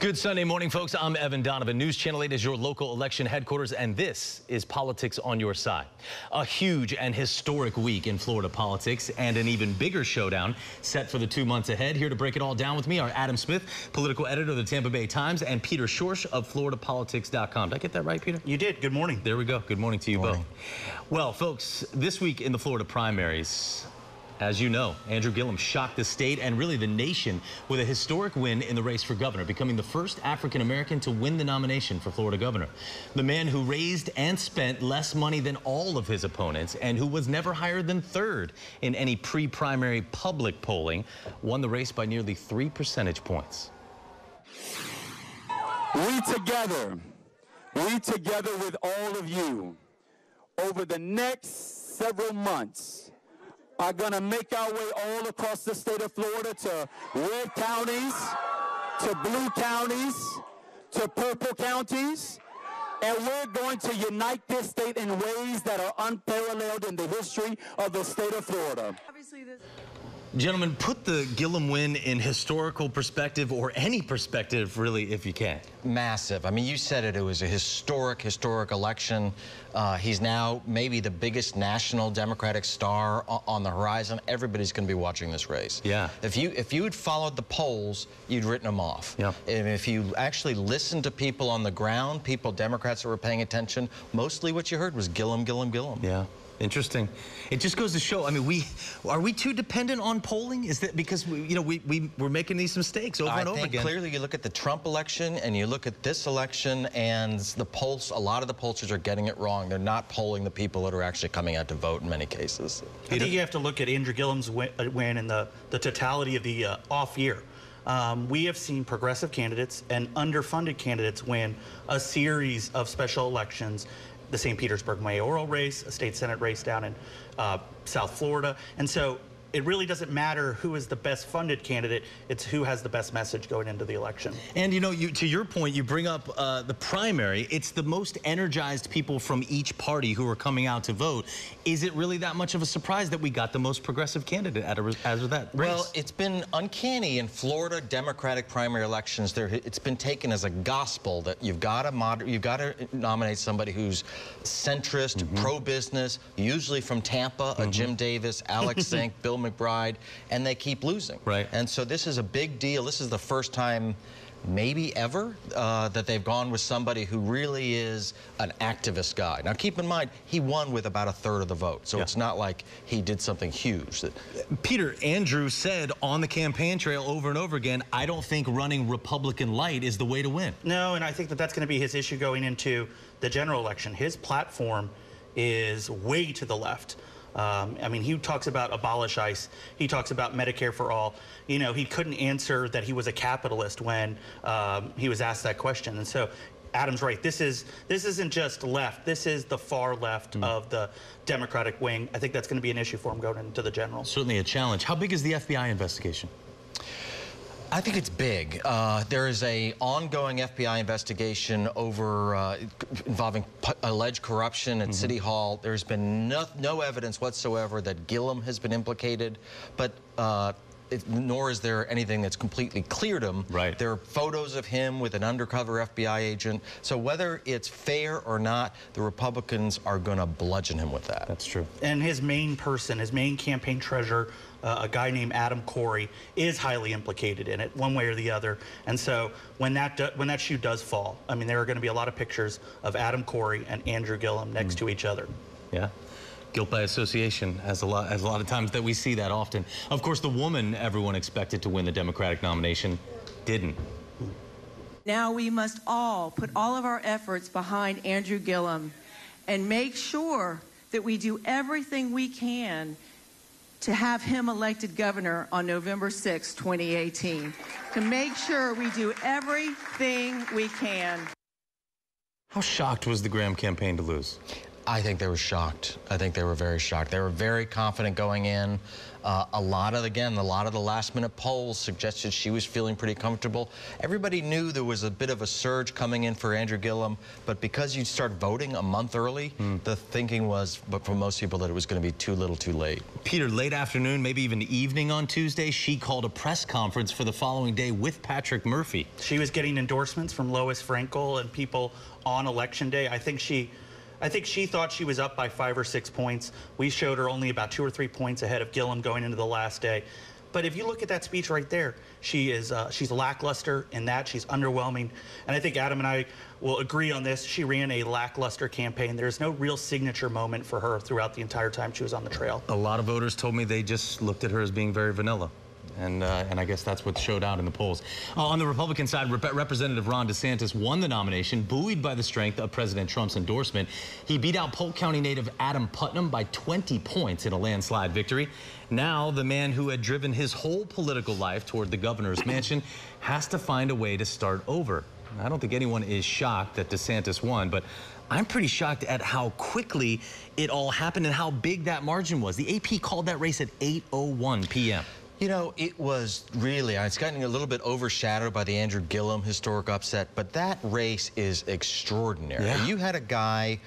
Good Sunday morning, folks. I'm Evan Donovan. News Channel 8 is your local election headquarters, and this is Politics on Your Side. A huge and historic week in Florida politics, and an even bigger showdown set for the 2 months ahead. Here to break it all down with me are Adam Smith, political editor of the Tampa Bay Times, and Peter Schorsch of FloridaPolitics.com. Did I get that right, Peter? You did. Good morning. There we go. Good morning to you both. Well, folks, this week in the Florida primaries, as you know, Andrew Gillum shocked the state and really the nation with a historic win in the race for governor, becoming the first African-American to win the nomination for Florida governor. The man who raised and spent less money than all of his opponents and who was never higher than third in any pre-primary public polling won the race by nearly 3 percentage points. We together with all of you over the next several months are going to make our way all across the state of Florida to red counties, to blue counties, to purple counties, and we're going to unite this state in ways that are unparalleled in the history of the state of Florida. Gentlemen, put the Gillum win in historical perspective, or any perspective, really, if you can. Massive. I mean, you said it. It was a historic election. He's now maybe the biggest national Democratic star on the horizon. Everybody's going to be watching this race. Yeah. If you had followed the polls, you'd written him off. Yeah. And if you actually listened to people on the ground, Democrats that were paying attention, mostly what you heard was Gillum, Gillum, Gillum. Yeah. Interesting. It just goes to show, I mean, are we too dependent on polling? Is that because we're making these mistakes over and over again? I think clearly you look at the Trump election and you look at this election, and the polls, a lot of the pollsters are getting it wrong. They're not polling the people that are actually coming out to vote in many cases. I think you have to look at Andrew Gillum's win and the totality of the off year. We have seen progressive candidates and underfunded candidates win a series of special elections. The St. Petersburg mayoral race, a state senate race down in South Florida. And so it really doesn't matter who is the best funded candidate, it's who has the best message going into the election. And, you know, to your point, you bring up the primary. It's the most energized people from each party who are coming out to vote. Is it really that much of a surprise that we got the most progressive candidate out of that race? Well, it's been uncanny in Florida Democratic primary elections. It's been taken as a gospel that you've got to nominate somebody who's centrist, pro-business, usually from Tampa, Jim Davis, Alex Zink, Bill McBride, and they keep losing. Right. And so this is a big deal. This is the first time maybe ever that they've gone with somebody who really is an activist guy. Now keep in mind, he won with about 1/3 of the vote, so it's not like he did something huge. Peter, Andrew said on the campaign trail over and over again, I don't think running Republican light is the way to win. No, and I think that that's going to be his issue going into the general election. His platform is way to the left. I mean, he talks about abolish ICE. He talks about Medicare for all. You know, he couldn't answer that he was a capitalist when he was asked that question. And so Adam's right. This isn't just left. This is the far left of the Democratic wing. I think that's going to be an issue for him going into the general. Certainly a challenge. How big is the FBI investigation? I think it's big. There is an ongoing FBI investigation over involving alleged corruption at City Hall. There's been no evidence whatsoever that Gillum has been implicated, but nor is there anything that's completely cleared him. Right. There are photos of him with an undercover FBI agent. So whether it's fair or not, the Republicans are going to bludgeon him with that. That's true. And his main person, his main campaign treasurer, a guy named Adam Corey, is highly implicated in it, one way or the other. And so when that shoe does fall, I mean, there are going to be a lot of pictures of Adam Corey and Andrew Gillum next to each other. Yeah. Guilt by association has a lot of times that we see that often. Of course, the woman everyone expected to win the Democratic nomination didn't. Now we must all put all of our efforts behind Andrew Gillum and make sure that we do everything we can to have him elected governor on November 6, 2018. To make sure we do everything we can. How shocked was the Graham campaign to lose? I think they were shocked. I think they were very shocked. They were very confident going in. A lot of the last-minute polls suggested she was feeling pretty comfortable. Everybody knew there was a bit of a surge coming in for Andrew Gillum, but because you start voting a month early, the thinking was, but for most people, that it was going to be too little too late. Peter, late afternoon, maybe even evening on Tuesday, she called a press conference for the following day with Patrick Murphy. She was getting endorsements from Lois Frankel and people on Election Day. I think she thought she was up by 5 or 6 points. We showed her only about 2 or 3 points ahead of Gillum going into the last day. But if you look at that speech right there, she's lackluster in that. She's underwhelming. And I think Adam and I will agree on this. She ran a lackluster campaign. There's no real signature moment for her throughout the entire time she was on the trail. A lot of voters told me they just looked at her as being very vanilla. And I guess that's what showed out in the polls. On the Republican side, Representative Ron DeSantis won the nomination, buoyed by the strength of President Trump's endorsement. He beat out Polk County native Adam Putnam by 20 points in a landslide victory. Now, the man who had driven his whole political life toward the governor's mansion has to find a way to start over. I don't think anyone is shocked that DeSantis won, but I'm pretty shocked at how quickly it all happened and how big that margin was. The AP called that race at 8:01 p.m. You know, it was really, it's gotten a little bit overshadowed by the Andrew Gillum historic upset, but that race is extraordinary. Yeah. You had a guy,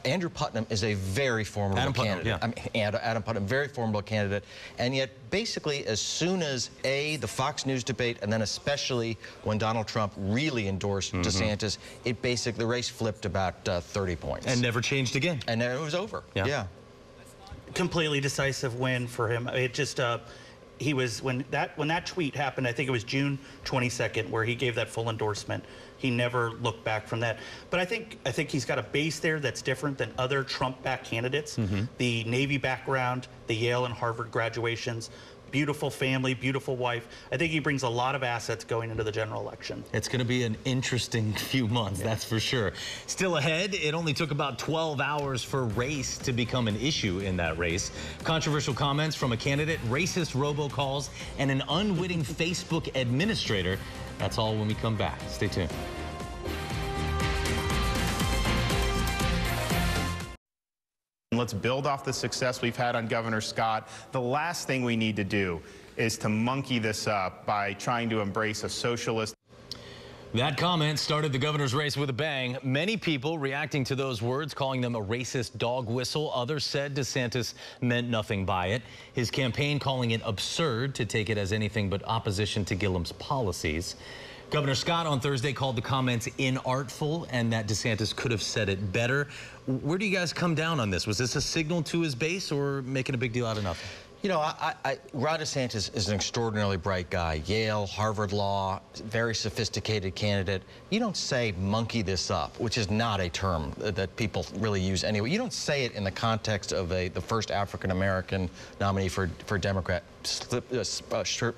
Andrew Putnam is a very formidable candidate. Adam Putnam, very formidable candidate, and yet basically as soon as the Fox News debate, and then especially when Donald Trump really endorsed DeSantis, the race flipped about 30 points. And never changed again. And then it was over. Yeah. Completely decisive win for him. It just... he was, when that tweet happened, I think it was June 22nd, where he gave that full endorsement. He never looked back from that. But I think he's got a base there that's different than other Trump-backed candidates. The Navy background, the Yale and Harvard graduations, beautiful family, beautiful wife. I think he brings a lot of assets going into the general election. It's going to be an interesting few months, that's for sure. Still ahead, it only took about 12 hours for race to become an issue in that race. Controversial comments from a candidate, racist robocalls, and an unwitting Facebook administrator. That's all when we come back. Stay tuned. Let's build off the success we've had on Governor Scott. The last thing we need to do is to monkey this up by trying to embrace a socialist. That comment started the governor's race with a bang. Many people reacting to those words, calling them a racist dog whistle. Others said DeSantis meant nothing by it. His campaign calling it absurd to take it as anything but opposition to Gillum's policies. Governor Scott on Thursday called the comments inartful and that DeSantis could have said it better. Where do you guys come down on this? Was this a signal to his base or making a big deal out of nothing? You know, Ron DeSantis is an extraordinarily bright guy. Yale, Harvard Law, very sophisticated candidate. You don't say monkey this up, which is not a term that people really use anyway. You don't say it in the context of the first African-American nominee for Democrat,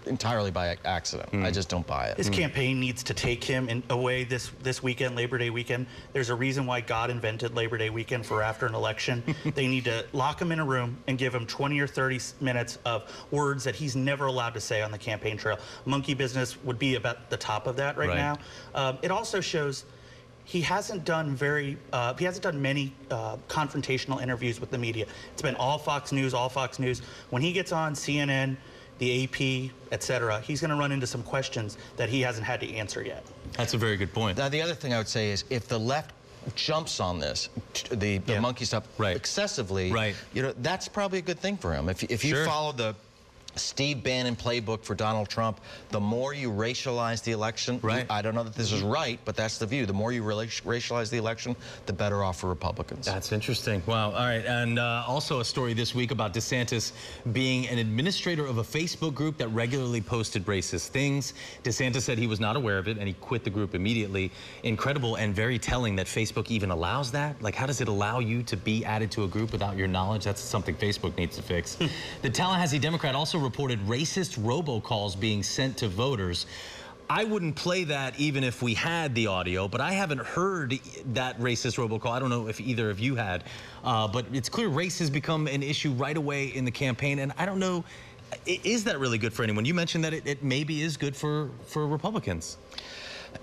entirely by accident. I just don't buy it. His campaign needs to take him away this weekend, Labor Day weekend. There's a reason why God invented Labor Day weekend for after an election. They need to lock him in a room and give him 20 or 30 minutes of words that he's never allowed to say on the campaign trail. Monkey business would be about the top of that right now. It also shows he hasn't done many confrontational interviews with the media. It's been all Fox News, all Fox News. When he gets on CNN, the AP, etc., he's going to run into some questions that he hasn't had to answer yet. That's a very good point. Now, the other thing I would say is if the left jumps on this, the monkey stuff excessively, you know, that's probably a good thing for him. If you follow the Steve Bannon playbook for Donald Trump, the more you racialize the election, I don't know that this is right, but that's the view. The more you racialize the election, the better off for Republicans. That's interesting. Wow. All right. And also a story this week about DeSantis being an administrator of a Facebook group that regularly posted racist things. DeSantis said he was not aware of it, and he quit the group immediately. Incredible and very telling that Facebook even allows that. Like, how does it allow you to be added to a group without your knowledge? That's something Facebook needs to fix. The Tallahassee Democrat also reported racist robocalls being sent to voters. I wouldn't play that even if we had the audio, but I haven't heard that racist robocall. I don't know if either of you had, but it's clear race has become an issue right away in the campaign, and I don't know, is that really good for anyone? You mentioned that it maybe is good for Republicans.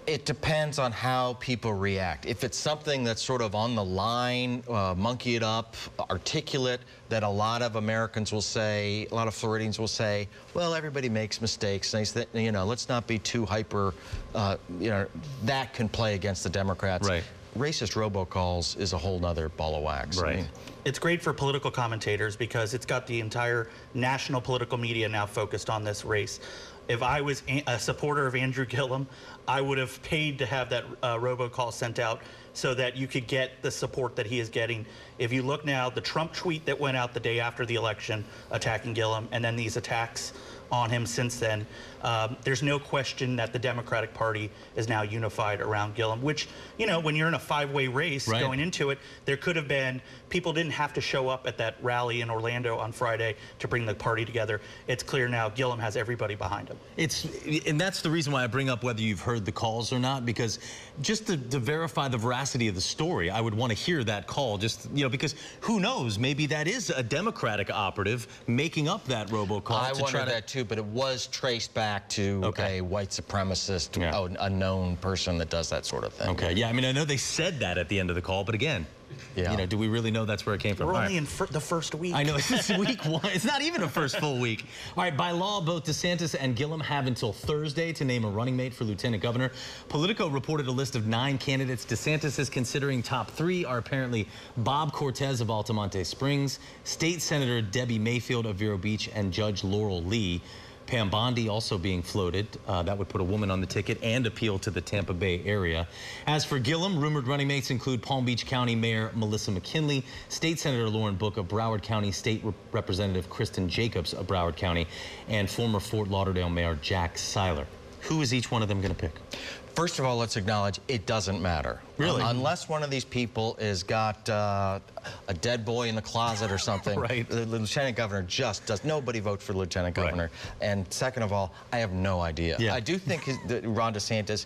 It depends on how people react. If it's something that's sort of on the line, monkey it up, articulate, that a lot of Americans will say, a lot of Floridians will say, well, everybody makes mistakes. And you know, let's not be too hyper, you know, that can play against the Democrats. Right. Racist robocalls is a whole nother ball of wax. Right. I mean, it's great for political commentators because it's got the entire national political media now focused on this race. If I was a supporter of Andrew Gillum, I would have paid to have that robocall sent out so that you could get the support that he is getting. If you look now, the Trump tweet that went out the day after the election attacking Gillum, and then these attacks on him since then, there's no question that the Democratic Party is now unified around Gillum, which, you know, when you're in a five-way race going into it, there could have been, people didn't have to show up at that rally in Orlando on Friday to bring the party together. It's clear now Gillum has everybody behind him. And that's the reason why I bring up whether you've heard the calls or not, because just to verify the veracity of the story, I would want to hear that call, just, you know, because who knows, maybe that is a Democratic operative making up that robocall. I wondered that too, but it was traced back to a white supremacist, a known person that does that sort of thing. Okay, yeah, I mean, I know they said that at the end of the call, but again, you know, do we really know that's where it came from? We're only in the first week. I know, it's week one. It's not even a first full week. All right, by law, both DeSantis and Gillum have until Thursday to name a running mate for lieutenant governor. Politico reported a list of 9 candidates DeSantis is considering. Top 3 are apparently Bob Cortez of Altamonte Springs, State Senator Debbie Mayfield of Vero Beach, and Judge Laurel Lee. Pam Bondi also being floated. That would put a woman on the ticket and appeal to the Tampa Bay area. As for Gillum, rumored running mates include Palm Beach County Mayor Melissa McKinley, State Senator Lauren Book of Broward County, State Representative Kristen Jacobs of Broward County, and former Fort Lauderdale Mayor Jack Seiler. Who is each one of them going to pick? First of all, let's acknowledge it doesn't matter. Really? Unless one of these people has got a dead boy in the closet or something. Right. The lieutenant governor just does. Nobody votes for the lieutenant governor. Right. And second of all, I have no idea. Yeah. I do think that Ron DeSantis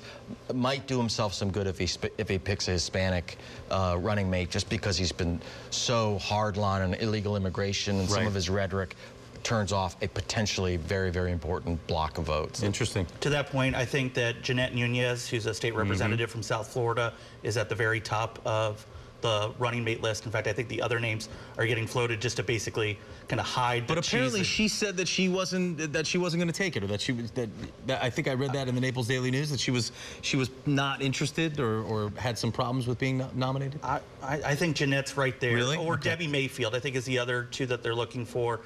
might do himself some good if he picks a Hispanic running mate, just because he's been so hardline on illegal immigration and some of his rhetoric turns off a potentially very, very important block of votes. Interesting. To that point, I think that Jeanette Nunez, who's a state representative from South Florida, is at the very top of the running mate list. In fact, I think the other names are getting floated just to basically kind of hide. But apparently, she said that she wasn't going to take it, or that she was that I think I read that in the Naples Daily News, that she was not interested or had some problems with being nominated. I think Jeanette's right there. Really? Or Debbie Mayfield, I think, is the other two that they're looking for.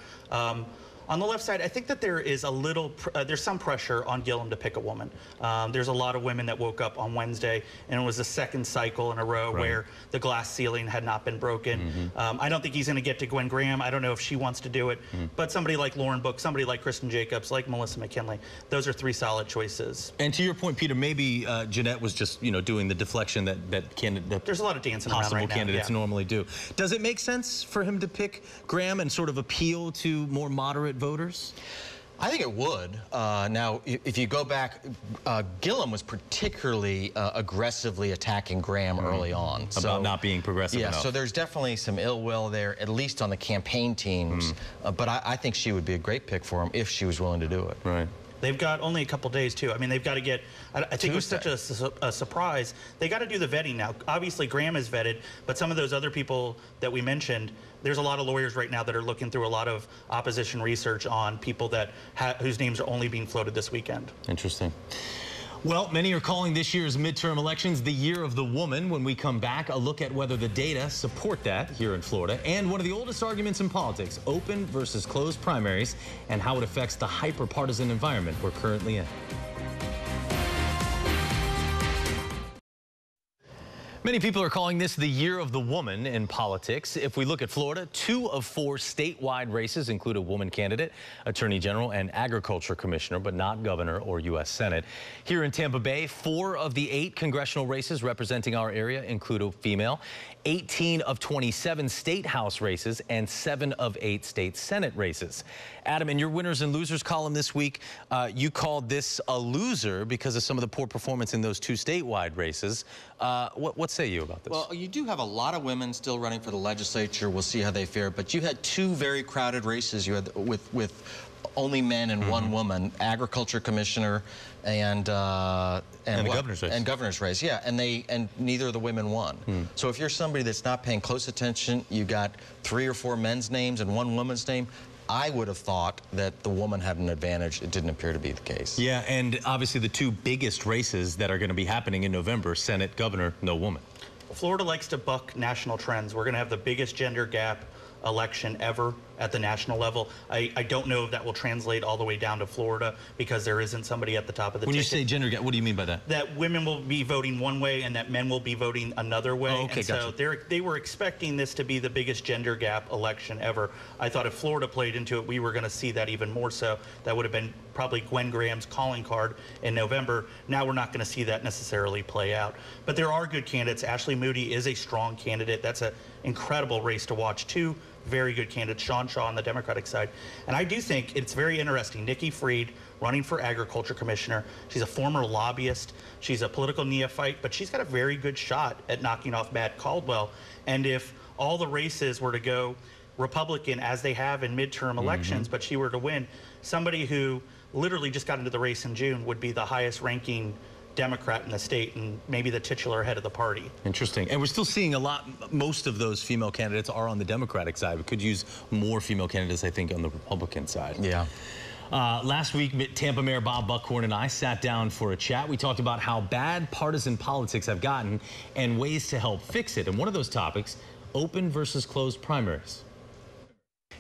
On the left side, I think that there is a little, there's some pressure on Gillum to pick a woman. There's a lot of women that woke up on Wednesday, and it was the second cycle in a row where the glass ceiling had not been broken. I don't think he's going to get to Gwen Graham. I don't know if she wants to do it, but somebody like Lauren Book, somebody like Kristen Jacobs, like Melissa McKinley, those are 3 solid choices. And to your point, Peter, maybe Jeanette was just, you know, doing the deflection that there's a lot of dancing around right now. Possible candidates normally do. Does it make sense for him to pick Graham and sort of appeal to more moderate voters? I think it would. Now, if you go back, Gillum was particularly aggressively attacking Graham early on. About not being progressive enough. So there's definitely some ill will there, at least on the campaign teams. But I think she would be a great pick for him if she was willing to do it. Right. They've got only a couple days, too. I mean, they've got to get, I think it was such a surprise. They got to do the vetting now. Obviously, Graham is vetted, but some of those other people that we mentioned, there's a lot of lawyers right now that are looking through a lot of opposition research on people that whose names are only being floated this weekend. Interesting. Well, many are calling this year's midterm elections the year of the woman. When we come back, a look at whether the data support that here in Florida, and one of the oldest arguments in politics, open versus closed primaries, and how it affects the hyper-partisan environment we're currently in. Many people are calling this the year of the woman in politics. If we look at Florida, 2 of 4 statewide races include a woman candidate, attorney general and agriculture commissioner, but not governor or U.S. Senate. Here in Tampa Bay, 4 of the 8 congressional races representing our area include a female, 18 of 27 state house races, and 7 of 8 state Senate races. Adam, in your winners and losers column this week, you called this a loser because of some of the poor performance in those 2 statewide races. What's What say you about this? Well, you do have a lot of women still running for the legislature. We'll see how they fare. But you had two very crowded races. You had with only men and one woman, agriculture commissioner and the governor's race. And governor's race, yeah. And neither of the women won. So if you're somebody that's not paying close attention, you got 3 or 4 men's names and 1 woman's name. I would have thought that the woman had an advantage. It didn't appear to be the case. Yeah, and obviously the 2 biggest races that are going to be happening in November, Senate, governor, no woman. Florida likes to buck national trends. We're going to have the biggest gender gap election ever at the national level. I don't know if that will translate all the way down to Florida because there isn't somebody at the top of the ticket. When you say gender gap, what do you mean by that? That women will be voting one way and that men will be voting another way. Oh, okay, and so gotcha. they were expecting this to be the biggest gender gap election ever. I thought if Florida played into it, we were going to see that even more so. That would have been probably Gwen Graham's calling card in November. Now we're not going to see that necessarily play out. But there are good candidates. Ashley Moody is a strong candidate. That's an incredible race to watch. 2 very good candidates, Sean Shaw on the Democratic side. And I do think it's very interesting. Nikki Fried running for agriculture commissioner. She's a former lobbyist. She's a political neophyte, but she's got a very good shot at knocking off Matt Caldwell. And if all the races were to go Republican as they have in midterm elections, but she were to win, somebody who literally just got into the race in June would be the highest ranking Democrat in the state and maybe the titular head of the party. Interesting. And we're still seeing a lot, most of those female candidates are on the Democratic side. We could use more female candidates, I think, on the Republican side. Yeah. Last week, Tampa Mayor Bob Buckhorn and I sat down for a chat. We talked about how bad partisan politics have gotten and ways to help fix it. And one of those topics, open versus closed primaries.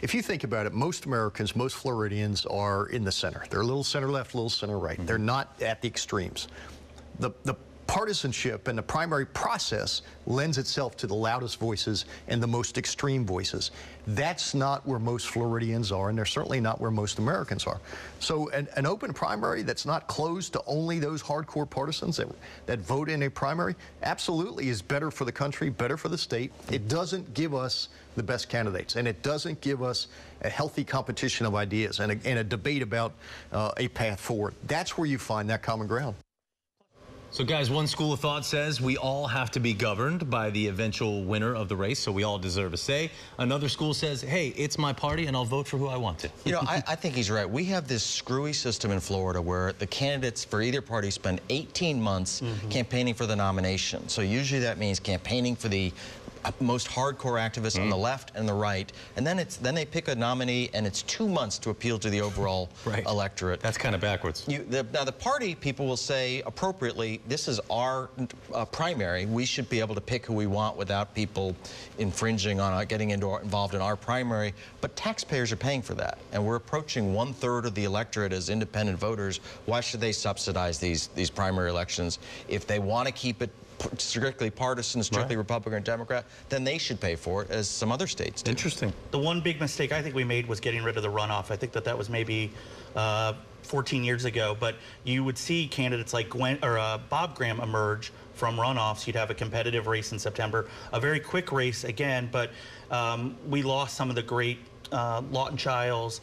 If you think about it, most Americans, most Floridians are in the center. They're a little center left, a little center right. They're not at the extremes. The partisanship and the primary process lends itself to the loudest voices and the most extreme voices. That's not where most Floridians are, and they're certainly not where most Americans are. So an open primary that's not closed to only those hardcore partisans that vote in a primary absolutely is better for the country, better for the state. It doesn't give us the best candidates, and it doesn't give us a healthy competition of ideas and a debate about a path forward. That's where you find that common ground. So, guys, one school of thought says we all have to be governed by the eventual winner of the race, so we all deserve a say. Another school says, hey, it's my party, and I'll vote for who I want to. You know, I think he's right. We have this screwy system in Florida where the candidates for either party spend 18 months campaigning for the nomination. So usually that means campaigning for the most hardcore activists on the left and the right, and then they pick a nominee, and it's 2 months to appeal to the overall electorate. That's kind of backwards. Now the party people will say appropriately, this is our primary. We should be able to pick who we want without people infringing on getting involved in our primary. But taxpayers are paying for that, and we're approaching 1/3 of the electorate as independent voters. Why should they subsidize these primary elections? If they want to keep it strictly partisan, strictly Republican or Democrat, then they should pay for it, as some other states do. Interesting. The one big mistake I think we made was getting rid of the runoff. I think that was maybe 14 years ago, but you would see candidates like Bob Graham emerge from runoffs. You'd have a competitive race in September, a very quick race again, but we lost some of the great Lawton Childs,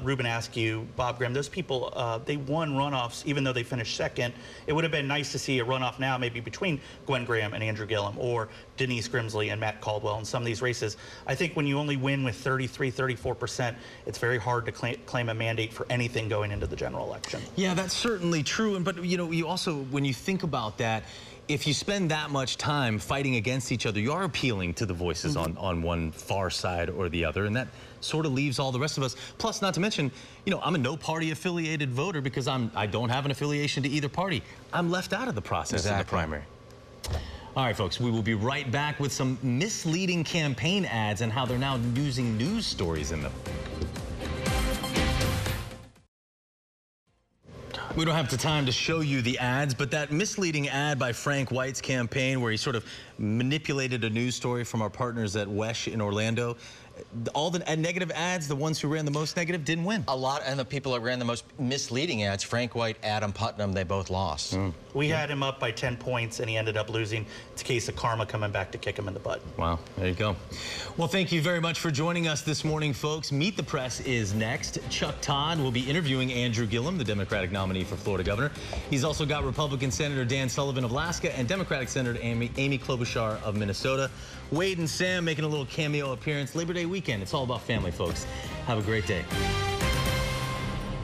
Ruben Askew, Bob Graham. Those people, they won runoffs even though they finished second. It would have been nice to see a runoff now maybe between Gwen Graham and Andrew Gillum, or Denise Grimsley and Matt Caldwell in some of these races. I think when you only win with 33, 34%, it's very hard to claim a mandate for anything going into the general election. Yeah, that's certainly true. But, you know, you also, when you think about that, if you spend that much time fighting against each other, you are appealing to the voices on one far side or the other, and that sort of leaves all the rest of us. Plus, not to mention, you know, I'm a no-party affiliated voter because I don't have an affiliation to either party. I'm left out of the process of the primary. All right, folks, we will be right back with some misleading campaign ads and how they're now using news stories in them. We don't have the time to show you the ads, but that misleading ad by Frank White's campaign where he sort of manipulated a news story from our partners at WESH in Orlando, all the negative ads, the ones who ran the most negative, didn't win. A lot, and the people that ran the most misleading ads, Frank White, Adam Putnam, they both lost. We had him up by 10 points, and he ended up losing. It's a case of karma coming back to kick him in the butt. Wow, there you go. Well, thank you very much for joining us this morning, folks. Meet the Press is next. Chuck Todd will be interviewing Andrew Gillum, the Democratic nominee for Florida governor. He's also got Republican Senator Dan Sullivan of Alaska and Democratic Senator Amy Klobuchar of Minnesota. Wade and Sam making a little cameo appearance Labor Day weekend. It's all about family, folks. Have a great day.